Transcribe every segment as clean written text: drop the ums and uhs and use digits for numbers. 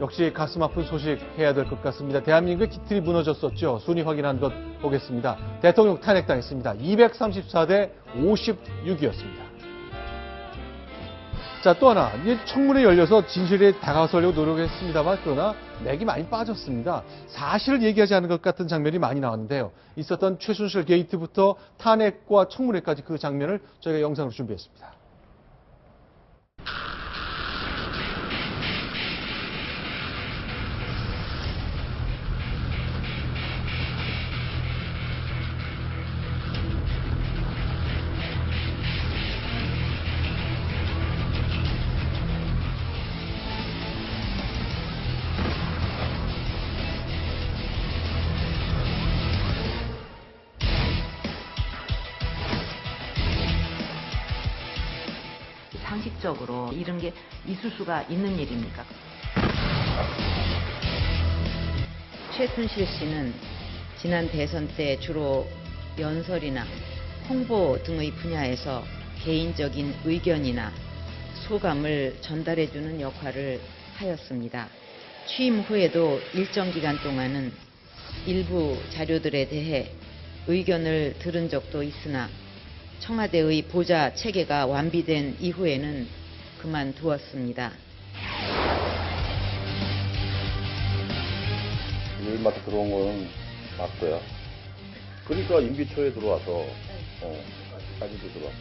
역시 가슴 아픈 소식 해야 될 것 같습니다. 대한민국의 기틀이 무너졌었죠. 순위 확인한 것 보겠습니다. 대통령 탄핵당했습니다. 234대 56이었습니다. 자, 또 하나, 이제 청문회 열려서 진실에 다가서려고 노력했습니다만 그러나 맥이 많이 빠졌습니다. 사실을 얘기하지 않은 것 같은 장면이 많이 나왔는데요. 있었던 최순실 게이트부터 탄핵과 청문회까지 그 장면을 저희가 영상으로 준비했습니다. 상식적으로 이런 게 있을 수가 있는 일입니까? 최순실 씨는 지난 대선 때 주로 연설이나 홍보 등의 분야에서 개인적인 의견이나 소감을 전달해주는 역할을 하였습니다. 취임 후에도 일정 기간 동안은 일부 자료들에 대해 의견을 들은 적도 있으나 청와대의 보좌 체계가 완비된 이후에는 그만두었습니다. 일마다 들어온 거는 맞고요. 그러니까 임기초에 들어와서 사진도 들어왔고.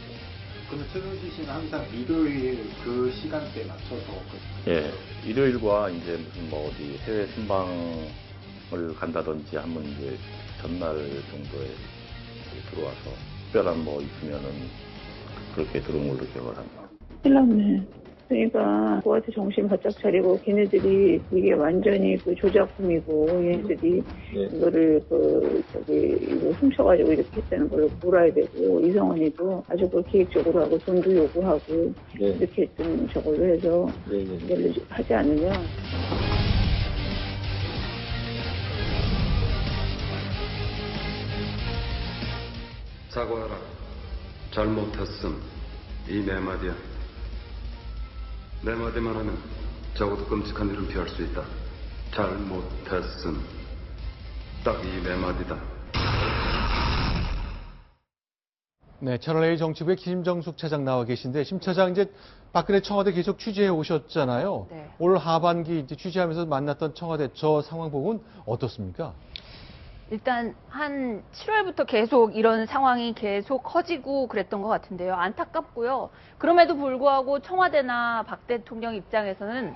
그럼 최순실 씨는 항상 일요일 그 시간대에 맞춰서 예, 일요일과 이제 무슨 뭐 어디 해외 순방을 간다든지 하면 이제 전날 정도에 들어와서 특별한 뭐 있으면은 그렇게 들어온 걸로 기억을 합니다. 큰일 났네. 그러니까 그한테 정신 바짝 차리고 걔네들이 이게 완전히 그 조작품이고 얘네들이 이거를 이거 훔쳐가지고 이렇게 했다는 걸 물어야 되고 이성원이도 아주 그 계획적으로 하고 돈도 요구하고 이렇게 했던 저걸로 해서 이걸 하지 않으면 사과하라. 잘못했음. 이 네 마디야. 네 마디만 하면 적어도 끔찍한 일은 피할 수 있다. 잘못했음. 딱 이 네 마디다. 네, 채널A 정치부의 김정숙 차장 나와 계신데, 심 차장 이제 박근혜 청와대 계속 취재해 오셨잖아요. 네. 올 하반기 이제 취재하면서 만났던 청와대 저 상황 보고는 어떻습니까? 일단 한 7월부터 계속 이런 상황이 계속 커지고 그랬던 것 같은데요. 안타깝고요. 그럼에도 불구하고 청와대나 박 대통령 입장에서는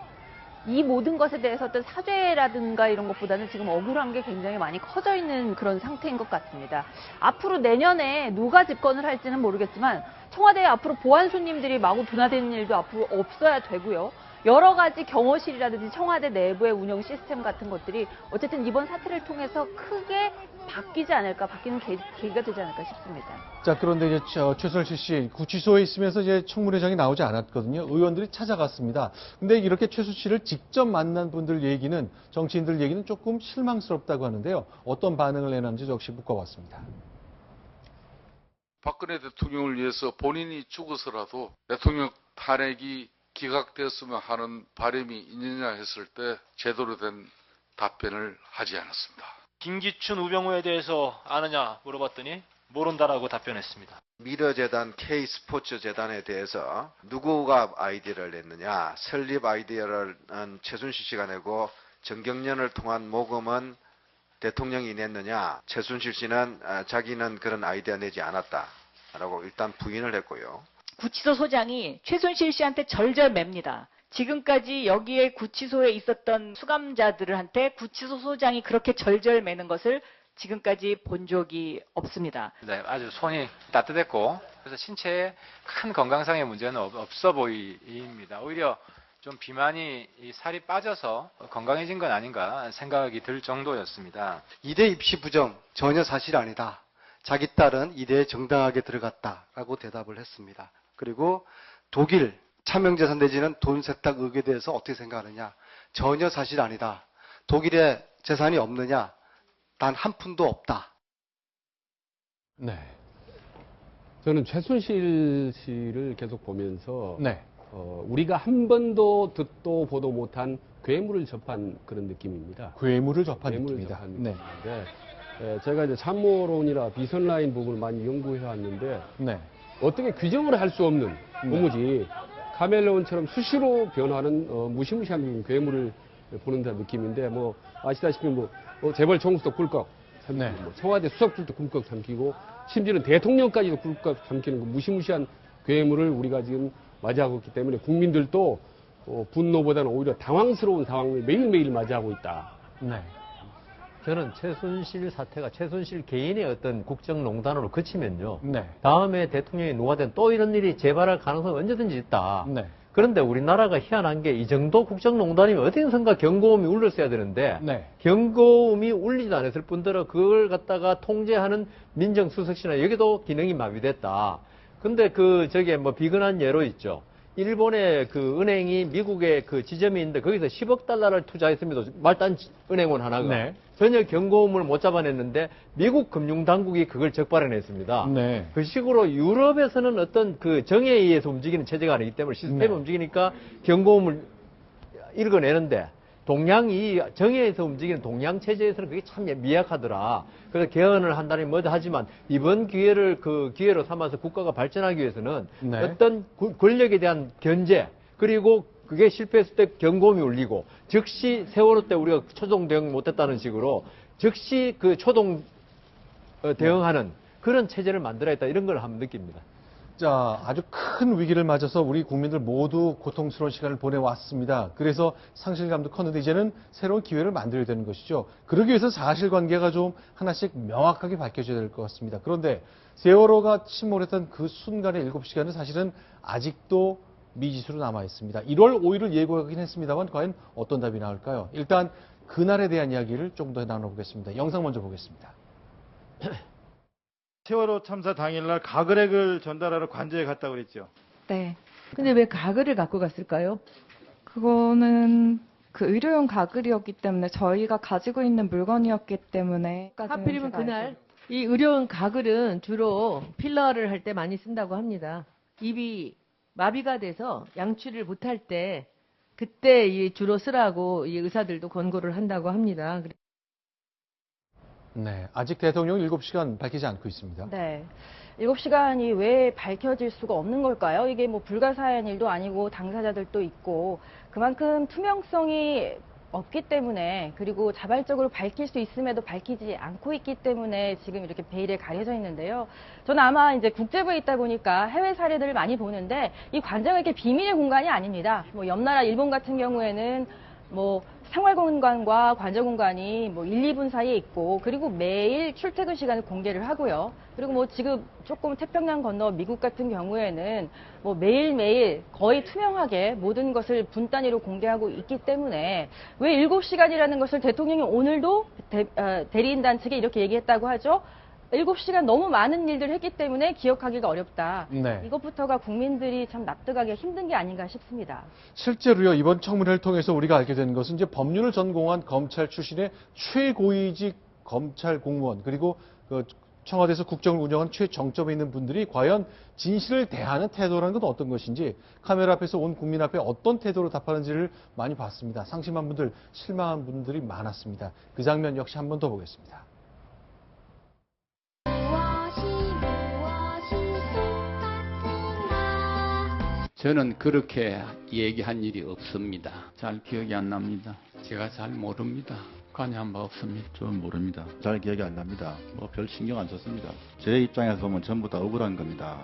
이 모든 것에 대해서 어떤 사죄라든가 이런 것보다는 지금 억울한 게 굉장히 많이 커져 있는 그런 상태인 것 같습니다. 앞으로 내년에 누가 집권을 할지는 모르겠지만 청와대에 앞으로 보안 손님들이 마구 둔화되는 일도 앞으로 없어야 되고요. 여러 가지 경호실이라든지 청와대 내부의 운영 시스템 같은 것들이 어쨌든 이번 사태를 통해서 크게 바뀌지 않을까, 바뀌는 계기가 되지 않을까 싶습니다. 자, 그런데 이제 최순실 씨 구치소에 있으면서 이제 청문회장이 나오지 않았거든요. 의원들이 찾아갔습니다. 근데 이렇게 최순실 씨를 직접 만난 분들 얘기는, 정치인들 얘기는 조금 실망스럽다고 하는데요. 어떤 반응을 내놨는지 역시 묶어봤습니다. 박근혜 대통령을 위해서 본인이 죽어서라도 대통령 탄핵이 기각되었으면 하는 바람이 있느냐 했을 때 제대로 된 답변을 하지 않았습니다. 김기춘, 우병우에 대해서 아느냐 물어봤더니 모른다라고 답변했습니다. 미러재단, K스포츠재단에 대해서 누구가 아이디어를 냈느냐, 설립 아이디어를 최순실 씨가 내고 정경련을 통한 모금은 대통령이 냈느냐, 최순실 씨는 자기는 그런 아이디어 내지 않았다라고 일단 부인을 했고요. 구치소 소장이 최순실 씨한테 절절맵니다. 지금까지 여기에 구치소에 있었던 수감자들한테 구치소 소장이 그렇게 절절매는 것을 지금까지 본 적이 없습니다. 네, 아주 손이 따뜻했고 그래서 신체에 큰 건강상의 문제는 없어 보입니다. 오히려 좀 비만이 살이 빠져서 건강해진 건 아닌가 생각이 들 정도였습니다. 이대 입시 부정 전혀 사실 아니다. 자기 딸은 이대에 정당하게 들어갔다라고 대답을 했습니다. 그리고 독일 차명재산 내지는 돈 세탁 의혹에 대해서 어떻게 생각하느냐. 전혀 사실 아니다. 독일에 재산이 없느냐. 단 한 푼도 없다. 네. 저는 최순실 씨를 계속 보면서 우리가 한 번도 듣도 보도 못한 괴물을 접한 그런 느낌입니다. 괴물을 접한 괴물을 느낌이다. 접한 네. 느낌인데 제가 이제 참모론이나 비선라인 부분을 많이 연구해 왔는데 네. 어떻게 규정을 할 수 없는 도무지 카멜레온처럼 수시로 변하는 무시무시한 괴물을 보는 듯한 느낌인데 뭐 아시다시피 뭐 재벌 총수도 꿀꺽 삼키고 뭐 청와대 수석들도 꿀꺽 삼키고 심지어는 대통령까지도 꿀꺽 삼키는 그 무시무시한 괴물을 우리가 지금 맞이하고 있기 때문에 국민들도 분노보다는 오히려 당황스러운 상황을 매일매일 맞이하고 있다. 네. 저는 최순실 사태가 최순실 개인의 어떤 국정농단으로 그치면요. 네. 다음에 대통령이 누가 된 또 이런 일이 재발할 가능성이 언제든지 있다. 네. 그런데 우리나라가 희한한 게 이 정도 국정농단이면 어디선가 경고음이 울렸어야 되는데 네. 경고음이 울리지도 않았을 뿐더러 그걸 갖다가 통제하는 민정수석실이나 여기도 기능이 마비됐다. 근데 저게 뭐 비근한 예로 있죠. 일본의 그 은행이 미국의 그 지점이 있는데 거기서 10억 달러를 투자했습니다. 말단 은행원 하나가. 네. 전혀 경고음을 못 잡아냈는데 미국 금융당국이 그걸 적발해냈습니다. 네. 그 식으로 유럽에서는 어떤 그 정에 의해서 움직이는 체제가 아니기 때문에 시스템이 네. 움직이니까 경고음을 읽어내는데 동양이 정에서 움직이는 동양 체제에서는 그게 참 미약하더라. 그래서 개헌을 한다니 뭐도 하지만 이번 기회를 그 기회로 삼아서 국가가 발전하기 위해서는 네. 어떤 권력에 대한 견제 그리고 그게 실패했을 때 경고음이 울리고 즉시 세월호 때 우리가 초동 대응 못했다는 식으로 즉시 그 초동 대응하는 그런 체제를 만들어야겠다 이런 걸 한번 느낍니다. 자, 아주 큰 위기를 맞아서 우리 국민들 모두 고통스러운 시간을 보내왔습니다. 그래서 상실감도 컸는데 이제는 새로운 기회를 만들어야 되는 것이죠. 그러기 위해서 사실관계가 좀 하나씩 명확하게 밝혀져야 될 것 같습니다. 그런데 세월호가 침몰했던 그 순간의 7시간은 사실은 아직도 미지수로 남아있습니다. 1월 5일을 예고하긴 했습니다만 과연 어떤 답이 나올까요? 일단 그날에 대한 이야기를 조금 더 나눠보겠습니다. 영상 먼저 보겠습니다. 세월호 참사 당일날 가글액을 전달하러 관저에 갔다고 그랬죠. 네. 근데 왜 가글을 갖고 갔을까요? 그거는 그 의료용 가글이었기 때문에 저희가 가지고 있는 물건이었기 때문에 하필이면 그날 이 의료용 가글은 주로 필러를 할 때 많이 쓴다고 합니다. 입이 마비가 돼서 양치를 못할 때 그때 주로 쓰라고 이 의사들도 권고를 한다고 합니다. 네, 아직 대통령 7시간 밝히지 않고 있습니다. 네. 7시간이 왜 밝혀질 수가 없는 걸까요? 이게 뭐 불가사의한 일도 아니고 당사자들도 있고 그만큼 투명성이 없기 때문에 그리고 자발적으로 밝힐 수 있음에도 밝히지 않고 있기 때문에 지금 이렇게 베일에 가려져 있는데요. 저는 아마 이제 국제부에 있다 보니까 해외 사례들을 많이 보는데 이 관저가 이렇게 비밀의 공간이 아닙니다. 뭐 옆 나라 일본 같은 경우에는 뭐 생활공간과 관저공간이 뭐 1, 2분 사이에 있고 그리고 매일 출퇴근 시간을 공개를 하고요. 그리고 뭐 지금 조금 태평양 건너 미국 같은 경우에는 뭐 매일매일 거의 투명하게 모든 것을 분 단위로 공개하고 있기 때문에 왜 7시간이라는 것을 대통령이 오늘도 대리인단 측에 이렇게 얘기했다고 하죠. 7시간 너무 많은 일들을 했기 때문에 기억하기가 어렵다. 네. 이것부터가 국민들이 참 납득하기 힘든 게 아닌가 싶습니다. 실제로요, 이번 청문회를 통해서 우리가 알게 되는 것은 이제 법률을 전공한 검찰 출신의 최고위직 검찰 공무원, 그리고 그 청와대에서 국정을 운영한 최정점에 있는 분들이 과연 진실을 대하는 태도라는 건 어떤 것인지 카메라 앞에서 온 국민 앞에 어떤 태도로 답하는지를 많이 봤습니다. 상심한 분들, 실망한 분들이 많았습니다. 그 장면 역시 한 번 더 보겠습니다. 저는 그렇게 얘기한 일이 없습니다. 잘 기억이 안 납니다. 제가 잘 모릅니다. 관여한 바 없습니다. 저는 모릅니다. 잘 기억이 안 납니다. 뭐 별 신경 안 썼습니다. 제 입장에서 보면 전부 다 억울한 겁니다.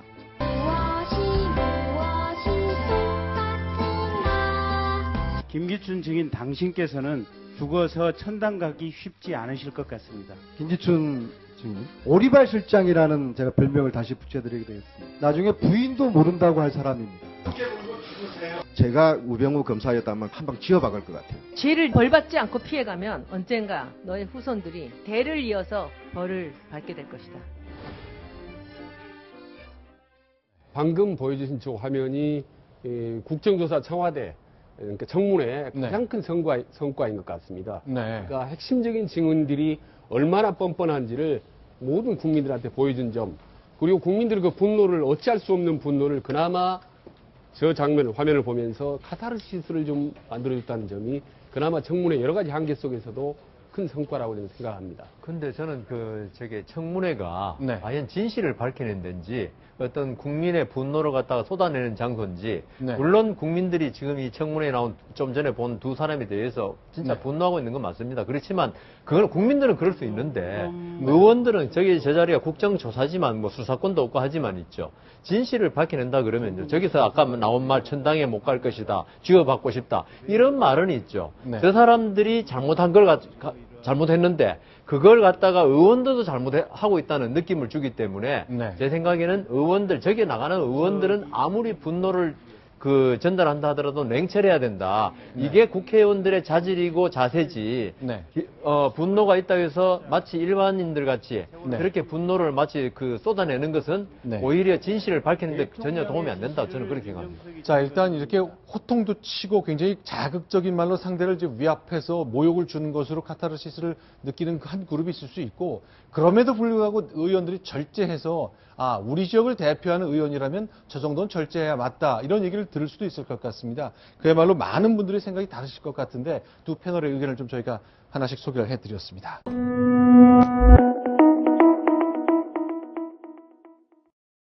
김기춘 증인 당신께서는 죽어서 천당 가기 쉽지 않으실 것 같습니다. 김기춘 증인 오리발 실장이라는 제가 별명을 다시 붙여드리게 되겠습니다. 나중에 부인도 모른다고 할 사람입니다. 제가 우병우 검사였다면 한 방 쥐어박을 것 같아요. 죄를 벌받지 않고 피해가면 언젠가 너의 후손들이 대를 이어서 벌을 받게 될 것이다. 방금 보여주신 저 화면이 국정조사 청와대 그러니까 청문회 가장 큰 성과인 것 같습니다. 네. 그러니까 핵심적인 증언들이 얼마나 뻔뻔한지를 모든 국민들한테 보여준 점, 그리고 국민들의 그 분노를 어찌할 수 없는 분노를 그나마 저 장면을 화면을 보면서 카타르시스를 좀 만들어줬다는 점이 그나마 청문회 여러 가지 한계 속에서도 큰 성과라고 저는 생각합니다. 근데 저는 저게 청문회가 네. 과연 진실을 밝혀낸 데인지 어떤 국민의 분노를 갖다가 쏟아내는 장소인지 네. 물론 국민들이 지금 이 청문회에 나온 좀 전에 본 두 사람에 대해서 진짜 네. 분노하고 있는 건 맞습니다. 그렇지만 그걸 국민들은 그럴 수 있는데 의원들은 저기 저 자리가 국정조사지만 뭐 수사권도 없고 하지만 있죠. 진실을 밝혀낸다 그러면요. 저기서 아까 나온 말 천당에 못 갈 것이다. 쥐어받고 싶다. 이런 말은 있죠. 네. 저 사람들이 잘못한 걸 잘못했는데 그걸 갖다가 의원들도 잘못하고 있다는 느낌을 주기 때문에 네. 제 생각에는 의원들 저기 나가는 의원들은 아무리 분노를 전달한다 하더라도 냉철해야 된다. 이게 국회의원들의 자질이고 자세지. 네. 분노가 있다고 해서 마치 일반인들 같이 네. 그렇게 분노를 마치 쏟아내는 것은 네. 오히려 진실을 밝히는데 전혀 도움이 안 된다. 저는 그렇게 생각합니다. 자, 일단 이렇게 호통도 치고 굉장히 자극적인 말로 상대를 이제 위압해서 모욕을 주는 것으로 카타르시스를 느끼는 한 그룹이 있을 수 있고, 그럼에도 불구하고 의원들이 절제해서 우리 지역을 대표하는 의원이라면 저 정도는 절제해야 맞다, 이런 얘기를 들을 수도 있을 것 같습니다. 그야말로 많은 분들의 생각이 다르실 것 같은데 두 패널의 의견을 좀 저희가 하나씩 소개를 해드렸습니다.